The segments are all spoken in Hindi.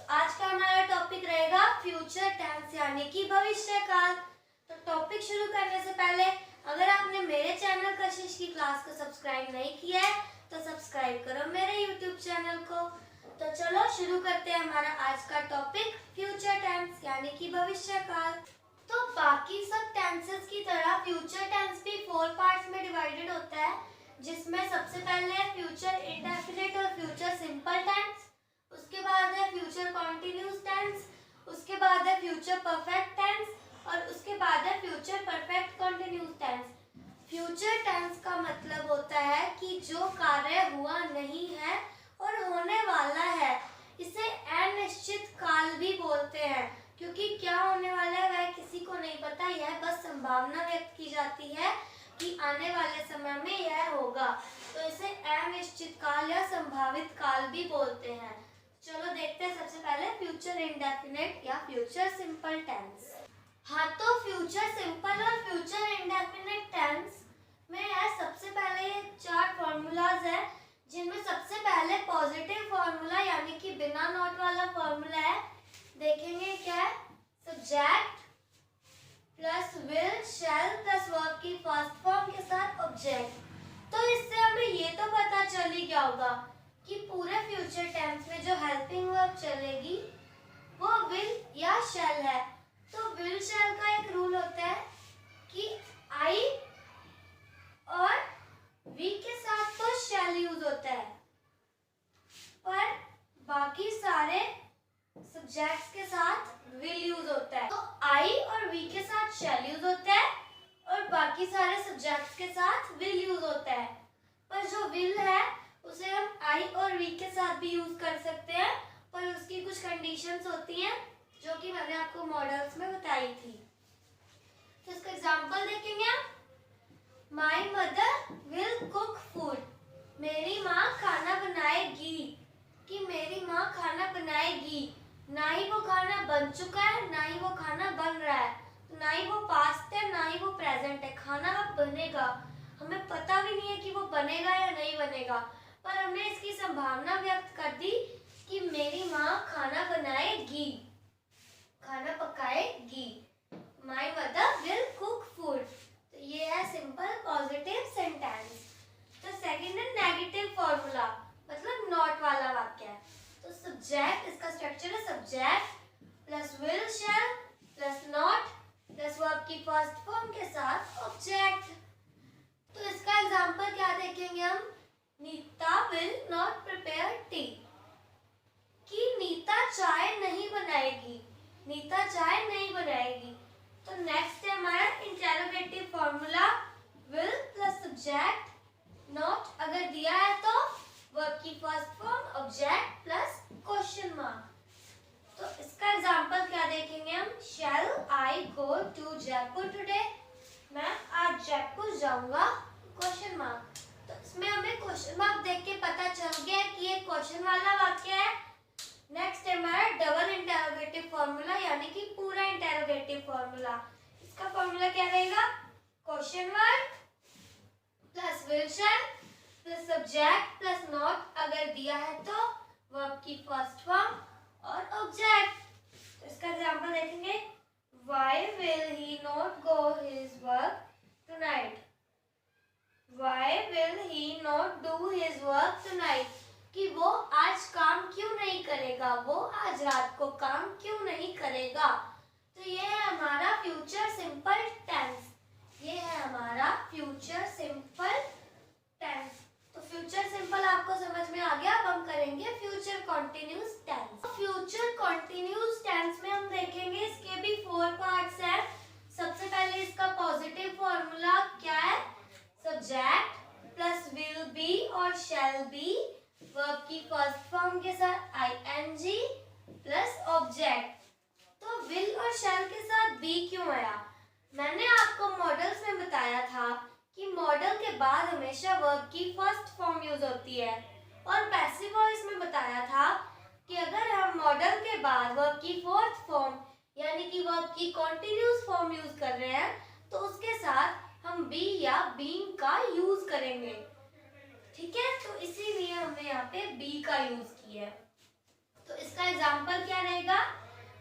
आज का हमारा टॉपिक रहेगा फ्यूचर टेंस यानी कि भविष्य काल। तो टॉपिक शुरू करने से पहले अगर आपने मेरे चैनल कशिश की क्लास को सब्सक्राइब नहीं किया है तो सब्सक्राइब करो मेरे यूट्यूब चैनल को। तो चलो शुरू करते हैं हमारा आज का टॉपिक फ्यूचर टेंस यानी कि भविष्य काल। तो बाकी सब टेंसेस की तरह फ्यूचर टेंस भी 4 पार्ट्स में डिवाइडेड होता है, जिसमें सबसे पहले है फ्यूचर इंडेफिनिट और फ्यूचर सिंपल टेंस, उसके बाद है फ्यूचर कॉन्टिन्यूस टेंस, उसके बाद है फ्यूचर परफेक्ट टेंस और उसके बाद है future perfect continuous tense. Future tense का मतलब होता है कि जो कार्य हुआ नहीं है और होने वाला है, इसे अनिश्चित काल भी बोलते हैं, क्योंकि क्या होने वाला है वह किसी को नहीं पता, यह बस संभावना व्यक्त की जाती है कि आने वाले समय में यह होगा, तो इसे अनिश्चित काल या संभावित काल भी बोलते हैं। चलो देखते हैं सबसे पहले फ्यूचर इंडेफिनिट या फ्यूचर सिंपल टेंस। हाँ, तो फ्यूचर सिंपल और फ्यूचर इंडेफिनिट टेंस में है सबसे पहले ये 4 फॉर्मूलाज है, जिनमें सबसे पहले पॉजिटिव फॉर्मूला यानी कि बिना नॉट वाला फॉर्मूला है। देखेंगे क्या है, subject plus will shall plus verb की फर्स्ट फॉर्म के साथ ऑब्जेक्ट। तो इससे हमें ये तो पता चल ही गया होगा कि पूरे फ्यूचर टेंस में जो हेल्पिंग वर्ब चलेगी वो विल या शैल है। तो विल शैल का एक रूल होता है कि आई और वी के साथ तो शैल यूज होता है, पर बाकी सारे सब्जेक्ट्स के साथ विल यूज होता है। तो आई और वी के साथ शैल यूज होता है और बाकी सारे सब्जेक्ट्स के साथ विल यूज होता है। पर जो विल है उसे हम आई और वी के साथ भी यूज कर सकते हैं, पर उसकी कुछ कंडीशंस होती हैं जो कि मैंने आपको मॉडल्स में बताई थी। तो इसका एग्जांपल देखेंगे आप। My mother will cook food, मेरी माँ खाना बनाएगी, कि मेरी माँ खाना बनाएगी, ना ही वो खाना बन चुका है ना ही वो खाना बन रहा है, ना ही वो पास्ट है ना ही वो प्रेजेंट है, खाना अब बनेगा, हमें पता भी नहीं है कि वो बनेगा या नहीं बनेगा, पर हमने इसकी संभावना व्यक्त कर दी कि मेरी माँ खाना बनाएगी, खाना पकाएगी। My mother will cook food, तो ये है सिंपल पॉजिटिव सेंटेंस। तो सेकंड है नेगेटिव फॉर्मूला, मतलब नॉट वाला वाक्य है। तो सब्जेक्ट, इसका स्ट्रक्चर है subject plus will shall plus not plus verb की फर्स्ट फॉर्म के साथ ऑब्जेक्ट। तो इसका एग्जांपल क्या देखेंगे हम। Neeta will not prepare tea, कि नीता चाय नहीं बनाएगी, नीता चाय नहीं बनाएगी। तो नेक्स्ट है हमारा interrogative formula, will plus subject not, अगर दिया है तो वर्ब की first form object plus question mark. तो इसका एग्जांपल क्या देखेंगे हम। शैल आई गो टू जयपुर टुडे, मैं आज जयपुर जाऊंगा, क्वेश्चन मार्क। तो इसमें हमें क्वेश्चन मार्क देख के पता चल गया कि ये क्वेश्चन वाला वाक्य है। नेक्स्ट है हमारा डबल इंटेरोगेटिव फॉर्मूला यानी कि पूरा इंटेरोगेटिव फॉर्मूला। इसका फॉर्मूला क्या रहेगा, question mark plus will shall plus subject plus not, अगर दिया है तो वर्ब की फर्स्ट फॉर्म और ऑब्जेक्ट। तो इसका एग्जांपल देखेंगे। Why will he not go his work tonight, why will he not do his work tonight, कि वो आज काम क्यों नहीं करेगा, वो आज रात को काम क्यों नहीं करेगा। तो ये है हमारा फ्यूचर सिंपल टेंस, ये है हमारा फ्यूचर सिंपल टेंस। तो फ्यूचर सिंपल आपको समझ में आ गया। अब हम करेंगे future continuous tense. Future continuous tense में हम देखेंगे इसके भी 4 पार्ट्स हैं। सबसे पहले इसका पॉजिटिव फॉर्मूला क्या है, सब्जेक्ट प्लस विल बी और शैल बी, वर्ब की फर्स्ट फॉर्म के साथ आईएनजी प्लस ऑब्जेक्ट। तो विल और शैल के साथ बी क्यों आया, मैंने आपको मॉडल्स में बताया था कि मॉडल के बाद हमेशा वर्ब की फर्स्ट फॉर्म यूज होती है, और पैसिव वॉइस में बताया था कि अगर हम मॉडल के बाद वर्ब की फोर्थ फॉर्म यानी कि वर्ब की कॉन्टिन्यूस फॉर्म यूज कर रहे हैं तो उसके साथ हम बी या बीइंग का यूज करेंगे, ठीक है। तो इसीलिए हमने यहाँ पे बी का यूज किया है। तो इसका एग्जाम्पल एग्जाम्पल क्या रहेगा?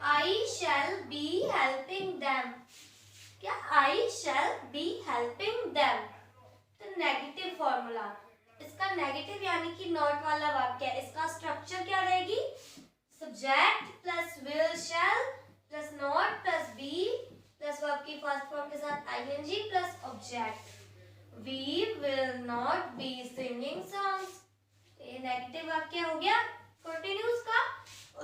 I shall be helping them. क्या? I shall be helping them. तो नेगेटिव फॉर्मूला, इसका नेगेटिव यानी कि नॉट वाला वाक्य है, इसका स्ट्रक्चर क्या रहेगी? Subject plus will shall plus not plus be plus verb की फर्स्ट फॉर्म के साथ ING plus object. We will not be singing songs. ये नेगेटिव वाक्य हो गया कंटिन्यूस का.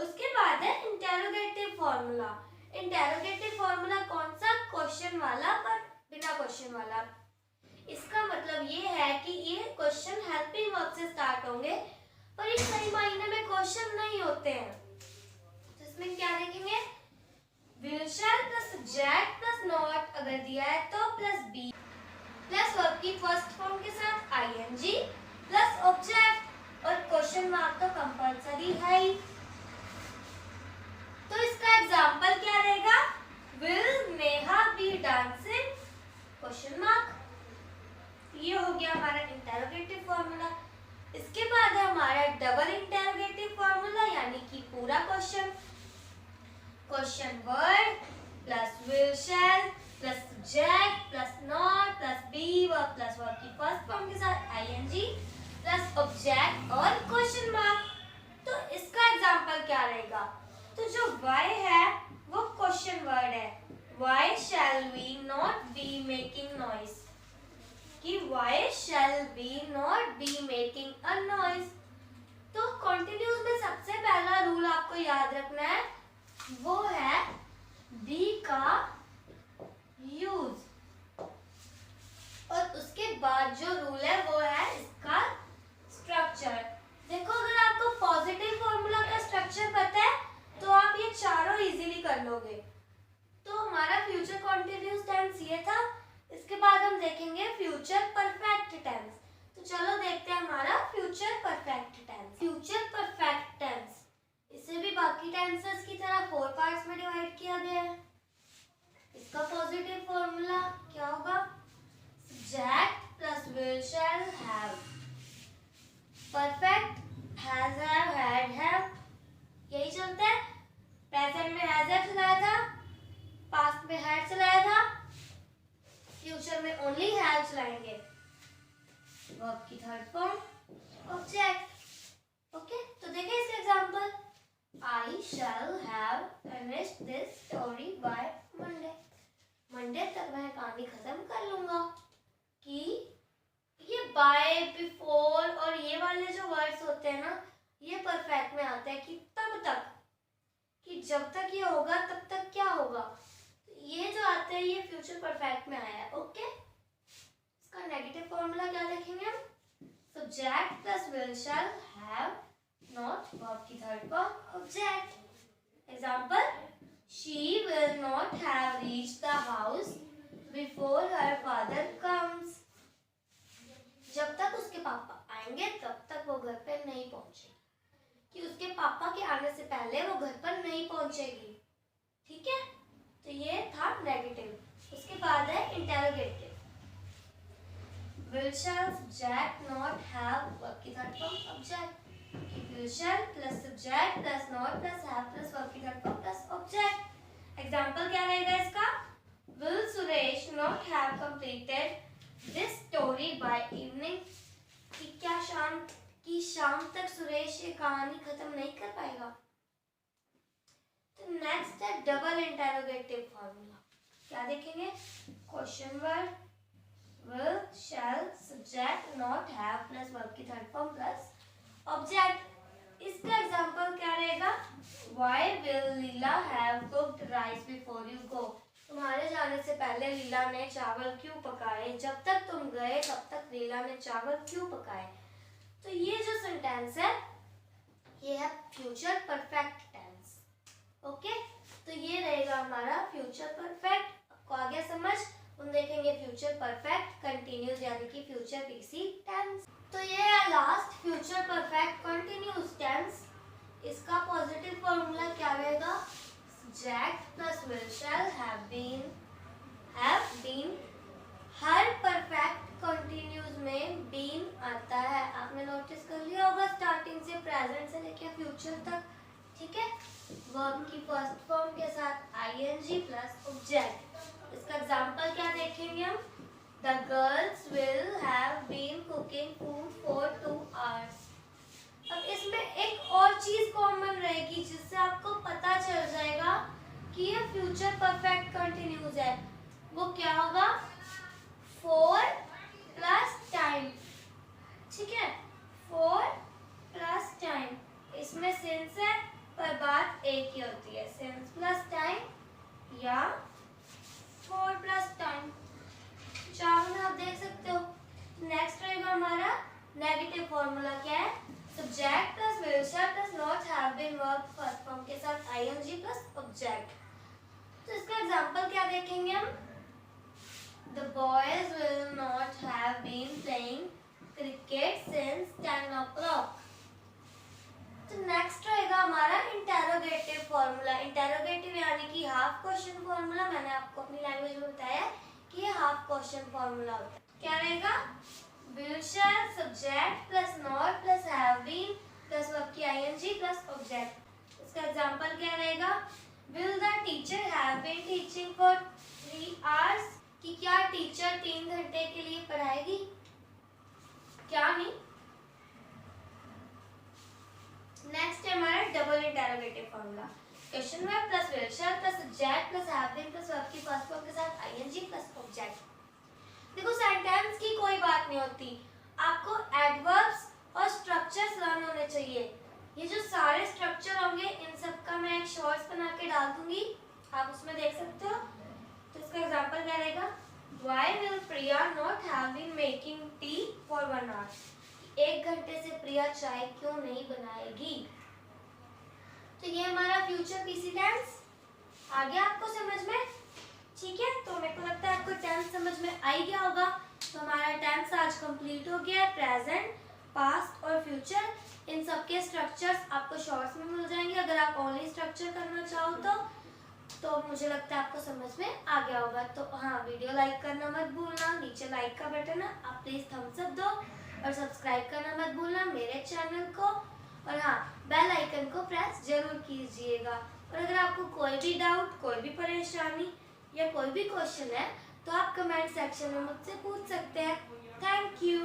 उसके बाद है इंटेरोगेटिव फॉर्मूला. इंटेरोगेटिव फॉर्मूला कौन सा? क्वेश्चन वाला पर बिना क्वेश्चन वाला. इसका मतलब ये है कि ये क्वेश्चन हेल्पिंग वर्ब से स्टार्ट होंगे पर ये सही मायने में क्वेश्चन नहीं होते हैं. तो इसमें क्या देखेंगे? Will shall plus subject plus not अगर दिया है तो प्लस बी प्लस वर्ब की फर्स्ट फॉर्म के साथ आईएनजी प्लस ऑब्जेक्ट और क्वेश्चन मार्क तो कंपलसरी है ही. तो इसका एग्जांपल क्या रहेगा? Will Neha B dancing question mark. ये हो गया हमारा इंटेरोगेटिव फॉर्मूला. इसके बाद है हमारा डबल इंटेरोगेटिव फॉर्मूला यानी कि पूरा question. Question word plus will shall plus subject plus not plus be verb plus verb की फर्स्ट फॉर्म के साथ आईएनजी प्लस ऑब्जेक्ट और क्वेश्चन मार्क. तो इसका एग्जांपल क्या रहेगा? तो जो why है वो क्वेश्चन वर्ड है. Why shall we not be making noise? कि why shall we not be making a noise? तो कंटिन्यूस में सबसे पहला रूल आपको याद रखना है वो है be का यूज और उसके बाद जो रूल है वो है इसका स्ट्रक्चर. देखो अगर आपको पॉजिटिव फॉर्मूला का स्ट्रक्चर पता है तो आप ये चारों इजीली कर लोगे. तो हमारा फ्यूचर कंटिन्यूअस टेंस ये था. इसके बाद हम देखेंगे फ्यूचर परफेक्ट टेंस. तो चलो देखते हैं हमारा future perfect tense. Future perfect tense इसे भी बाकी टेंसेस की तरह 4 पार्ट्स में डिवाइड किया गया है. इसका पॉजिटिव फॉर्मूला क्या होगा? Subject plus will shall have. Perfect has have had have यही चलता है. प्रेजेंट में हैज हैव चलाया था, पास्ट में हैड चलाया था, फ्यूचर में ओनली हैव चलाएंगे. वर्ब की थर्ड फॉर्म ऑब्जेक्ट. ओके तो देखिए इसके example. I shall have finished this story by Monday. Monday तक मैं कहानी खत्म कर लूंगा. कि ये बाय बिफोर और ये वाले जो वर्ड्स होते हैं ना ये परफेक्ट में आते हैं कि तब तक, कि जब तक ये होगा तब तक क्या होगा. तो ये जो आते हैं ये फ्यूचर परफेक्ट में आया है. ओके इसका नेगेटिव फॉर्मूला क्या देखेंगे हम? Subject plus will shall have not verb की third form object. Example she will not have reached the house before her father comes. जब तक उसके पापा आएंगे तब तक वो घर पर नहीं पहुंचेगी. कि उसके पापा के आने से पहले वो घर पर नहीं पहुंचेगी. ठीक है तो ये था नेगेटिव. उसके बाद है interrogative. will shall subject not have verb की third form object. will shall plus subject plus not plus have plus verb की third form plus object. Example क्या रहेगा इसका? Will Suresh not have completed this story by evening? कि क्या शाम तक सुरेश ये कहानी खत्म नहीं कर पाएगा. तो नेक्स्ट है डबल इंटेरोगेटिव फॉर्मूला. क्या देखेंगे? Question word will shall subject not have plus verb की थर्ड फॉर्म plus ऑब्जेक्ट. इसका एग्जांपल क्या रहेगा? Why will Leela have cooked rice before you go? तुम्हारे जाने से पहले लीला ने चावल क्यों पकाए? जब तक तुम गए तब तक लीला ने चावल क्यों पकाए? तो ये जो सेंटेंस है ये है फ्यूचर परफेक्ट टेंस. ओके तो ये रहेगा हमारा फ्यूचर परफेक्ट. आपको आ गया समझ? हम देखेंगे फ्यूचर परफेक्ट कंटिन्यूस यानी कि फ्यूचर पीसी टेंस. तो ये है last future perfect continuous tense. इसका पॉजिटिव फॉर्मूला क्या रहेगा? Subject plus will shall have been. हर परफेक्ट कंटिन्यूस में बीन आता है. आपने नोटिस कर लिया होगा स्टार्टिंग से प्रेजेंट से लेकर फ्यूचर तक. ठीक है, वर्ब की फर्स्ट फॉर्म के साथ आईएनजी प्लस ऑब्जेक्ट। इसका एग्जांपल क्या देखेंगे हम? The girls will have been cooking food for 2 hours। अब इसमें एक और चीज कॉमन रहेगी जिससे आपको पता चल जाएगा कि ये फ्यूचर परफेक्ट कंटिन्यूज है। वो क्या होगा? For plus time. ठीक है, फॉर प्लस टाइम। इसमें सिंस है पर बात एक ही होती है, सिंस प्लस टाइम या फॉर प्लस टाइम। चारों में आप देख सकते हो। नेक्स्ट रहेगा हमारा नेगेटिव फॉर्मूला। क्या है? Subject plus will shall plus not have been verb first form के साथ आईएनजी प्लस ऑब्जेक्ट। तो इसका एग्जांपल क्या देखेंगे हम? The boys will not have been playing cricket since 10 o'clock। तो नेक्स्ट रहेगा हमारा इंटेरोगेटिव फॉर्मूला। इंटेरोगेटिव यानी कि हाफ क्वेश्चन फॉर्मूला। मैंने आपको अपनी लैंग्वेज में बताया कि ये हाफ क्वेश्चन फॉर्मूला होता है। क्या रहेगा? will shall subject plus not plus have been plus verb की आईएनजी प्लस ऑब्जेक्ट। इसका एग्जांपल क्या रहेगा? will the teacher have been teaching for 3 hours? कि क्या टीचर 3 घंटे के लिए पढ़ाएगी? क्या नहीं। नेक्स्ट है हमारा double interrogative formula. Question verb plus will shall plus subject plus have been plus verb की फर्स्ट फॉर्म के साथ आईएनजी प्लस ऑब्जेक्ट। देखो सेंटेंस की कोई बात नहीं होती, आपको एडवर्ब्स और स्ट्रक्चर्स लर्न होने चाहिए। ये जो सारे स्ट्रक्चर होंगे इन सब का मैं एक शॉर्ट्स बना के डाल दूंगी, आप उसमें देख सकते हो। तो इसका एग्जांपल क्या रहेगा? Why will Priya not have been making tea for 1 hour? 1 घंटे से प्रिया चाय क्यों नहीं बनाएगी? तो ये हमारा फ्यूचर पीसी टेंस आ गया आपको समझ में? ठीक है, तो मेरे को लगता है आपको टेंस समझ में आ ही गया होगा। तो हमारा टेंस आज कंप्लीट हो गया है। प्रेजेंट, पास्ट और फ्यूचर इन सब के स्ट्रक्चर्स आपको शॉर्ट्स में मिल जाएंगे। अगर आप ओनली स्ट्रक्चर करना चाहो तो मुझे लगता है आपको समझ में आ गया होगा। तो हाँ, वीडियो लाइक करना मत भूलना, नीचे लाइक का बटन है, आप प्लीज थम्स अप दो और सब्सक्राइब करना मत भूलना मेरे चैनल को। और हाँ, बेल आइकन को प्रेस जरूर कीजिएगा। और अगर आपको कोई भी डाउट, कोई भी परेशानी या कोई भी क्वेश्चन है तो आप कमेंट सेक्शन में मुझसे पूछ सकते हैं। Thank you.